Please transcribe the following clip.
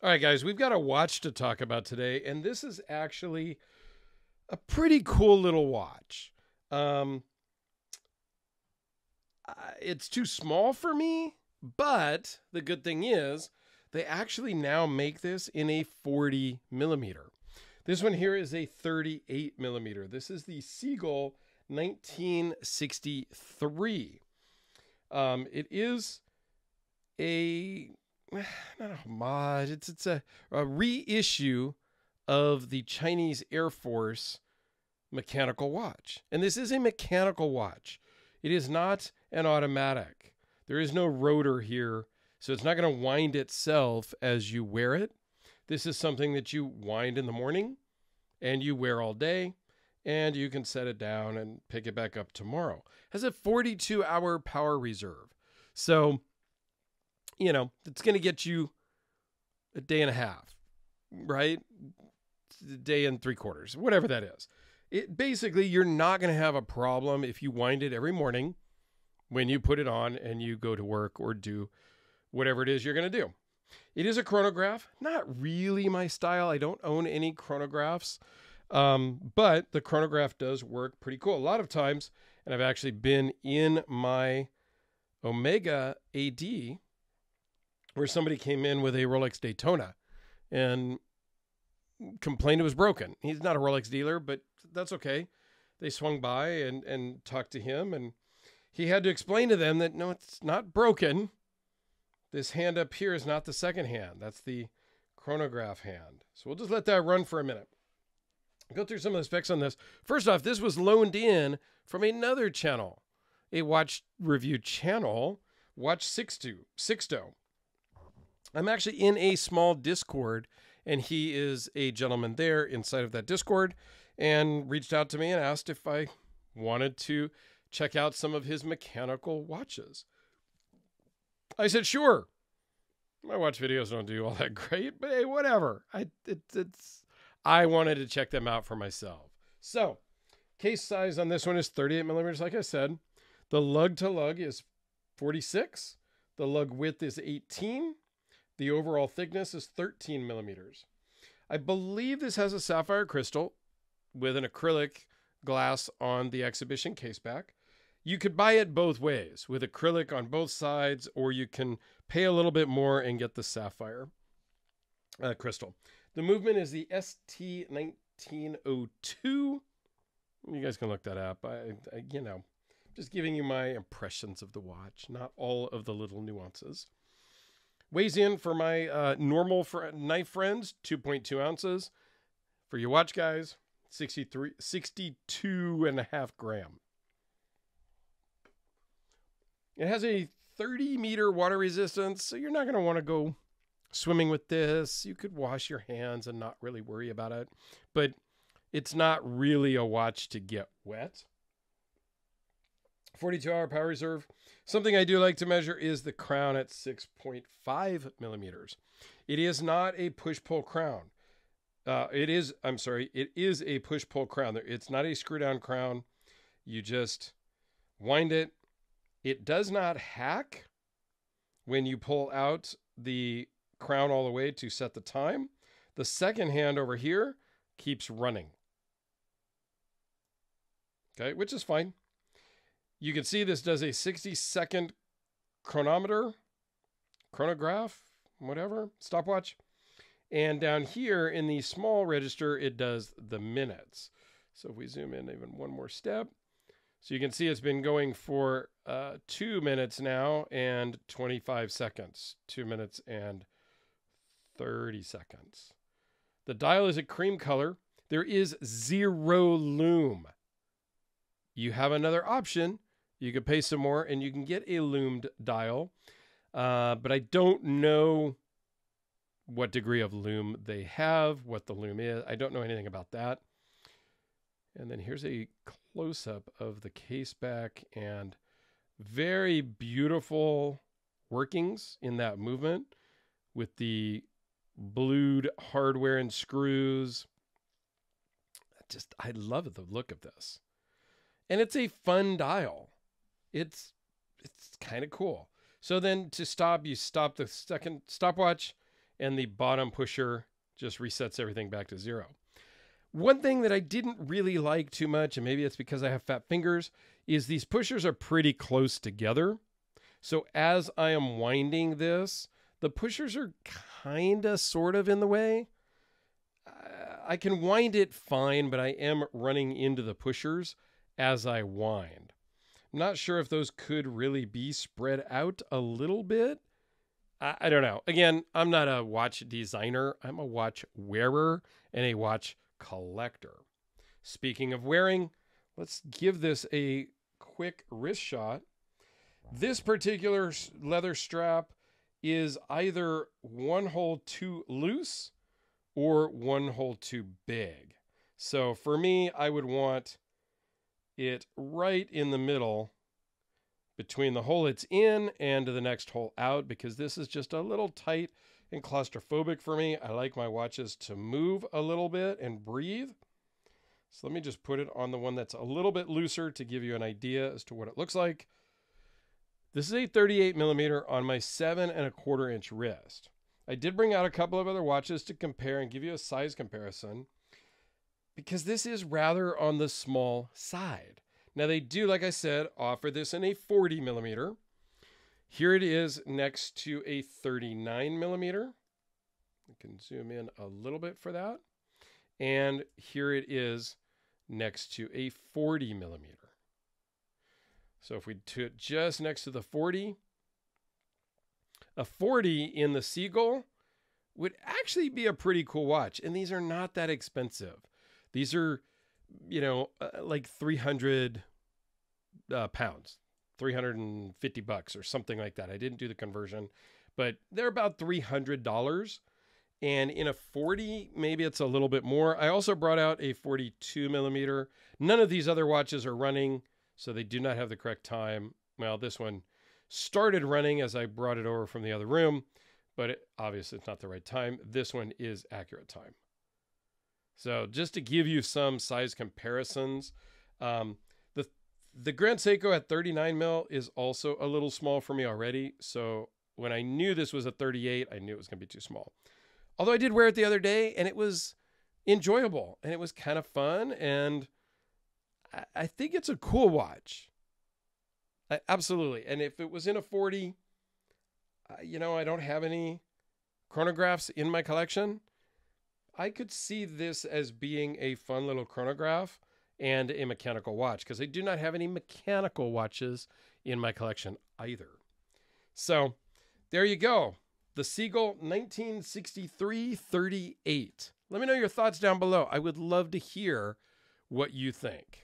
All right, guys, we've got a watch to talk about today, and this is actually a pretty cool little watch. It's too small for me, but the good thing is they actually now make this in a 40 millimeter. This one here is a 38 millimeter. This is the Seagull 1963. It is not a homage. It's a reissue of the Chinese Air Force mechanical watch. And this is a mechanical watch. It is not an automatic. There is no rotor here, so it's not going to wind itself as you wear it. This is something that you wind in the morning and you wear all day, and you can set it down and pick it back up tomorrow. It has a 42-hour power reserve. So, you know, it's going to get you a day and a half, right? A day and 3/4, whatever that is. It basically, you're not going to have a problem if you wind it every morning when you put it on and you go to work or do whatever it is you're going to do. It is a chronograph, not really my style. I don't own any chronographs, but the chronograph does work pretty cool. A lot of times, and I've actually been in my Omega AD where somebody came in with a Rolex Daytona and complained it was broken. He's not a Rolex dealer, but that's okay. They swung by and talked to him, and he had to explain to them that, no, it's not broken. This hand up here is not the second hand. That's the chronograph hand. So we'll just let that run for a minute. I'll go through some of the specs on this. First off, this was loaned in from another channel, a watch review channel, Watch Sixto. I'm actually in a small Discord, and he is a gentleman there inside of that Discord, and reached out to me and asked if I wanted to check out some of his mechanical watches. I said, sure. My watch videos don't do all that great, but hey, whatever. I wanted to check them out for myself. So, case size on this one is 38 millimeters, like I said. The lug to lug is 46. The lug width is 18. The overall thickness is 13 millimeters. I believe this has a sapphire crystal with an acrylic glass on the exhibition case back. You could buy it both ways, with acrylic on both sides, or you can pay a little bit more and get the sapphire crystal. The movement is the ST1902. You guys can look that up. You know, just giving you my impressions of the watch, not all of the little nuances. Weighs in for my normal knife friends, 2.2 ounces. For your watch guys, 62.5 grams. It has a 30-meter water resistance, so you're not going to want to go swimming with this. You could wash your hands and not really worry about it, but it's not really a watch to get wet. 42-hour power reserve. Something I do like to measure is the crown at 6.5 millimeters. It is not a push-pull crown. It is a push-pull crown. It's not a screw-down crown. You just wind it. It does not hack when you pull out the crown all the way to set the time. The second hand over here keeps running. Okay, which is fine. You can see this does a 60-second chronograph, whatever, stopwatch. And down here in the small register, it does the minutes. So if we zoom in even one more step, so you can see it's been going for 2 minutes now and 25 seconds. 2 minutes and 30 seconds. The dial is a cream color. There is 0 lume. You have another option. You could pay some more and you can get a lumed dial. But I don't know what degree of lume they have, what the lume is. I don't know anything about that. And then here's a close-up of the case back, and very beautiful workings in that movement with the blued hardware and screws. I love the look of this. And it's a fun dial. It's kind of cool. So then to stop, you stop the second stopwatch, and the bottom pusher just resets everything back to 0. One thing that I didn't really like too much, and maybe it's because I have fat fingers, is these pushers are pretty close together. So as I am winding this, the pushers are kind of sort of in the way. I can wind it fine, but I am running into the pushers as I wind. I'm not sure if those could really be spread out a little bit. I don't know. Again, I'm not a watch designer. I'm a watch wearer and a watch collector. Speaking of wearing, let's give this a quick wrist shot. This particular leather strap is either one hole too loose or one hole too big. So for me, I would want it right in the middle between the hole it's in and the next hole out, because this is just a little tight and claustrophobic for me. I like my watches to move a little bit and breathe. So let me just put it on the one that's a little bit looser to give you an idea as to what it looks like. This is a 38 millimeter on my 7¼ inch wrist. I did bring out a couple of other watches to compare and give you a size comparison, because this is rather on the small side. Now they do, like I said, offer this in a 40 millimeter. Here it is next to a 39 millimeter. I can zoom in a little bit for that. And here it is next to a 40 millimeter. So if we do it just next to the 40, a 40 in the Seagull would actually be a pretty cool watch. And these are not that expensive. These are, like 300 pounds, $350 or something like that. I didn't do the conversion, but they're about $300. And in a 40, maybe it's a little bit more. I also brought out a 42 millimeter. None of these other watches are running, so they do not have the correct time. Well, this one started running as I brought it over from the other room, but obviously it's not the right time. This one is accurate time. So just to give you some size comparisons, the Grand Seiko at 39 mil is also a little small for me already. So when I knew this was a 38, I knew it was going to be too small. Although I did wear it the other day and it was enjoyable and it was kind of fun. And I think it's a cool watch. Absolutely. And if it was in a 40, I don't have any chronographs in my collection. I could see this as being a fun little chronograph and a mechanical watch, because I do not have any mechanical watches in my collection either. So there you go. The Seagull 1963-38. Let me know your thoughts down below. I would love to hear what you think.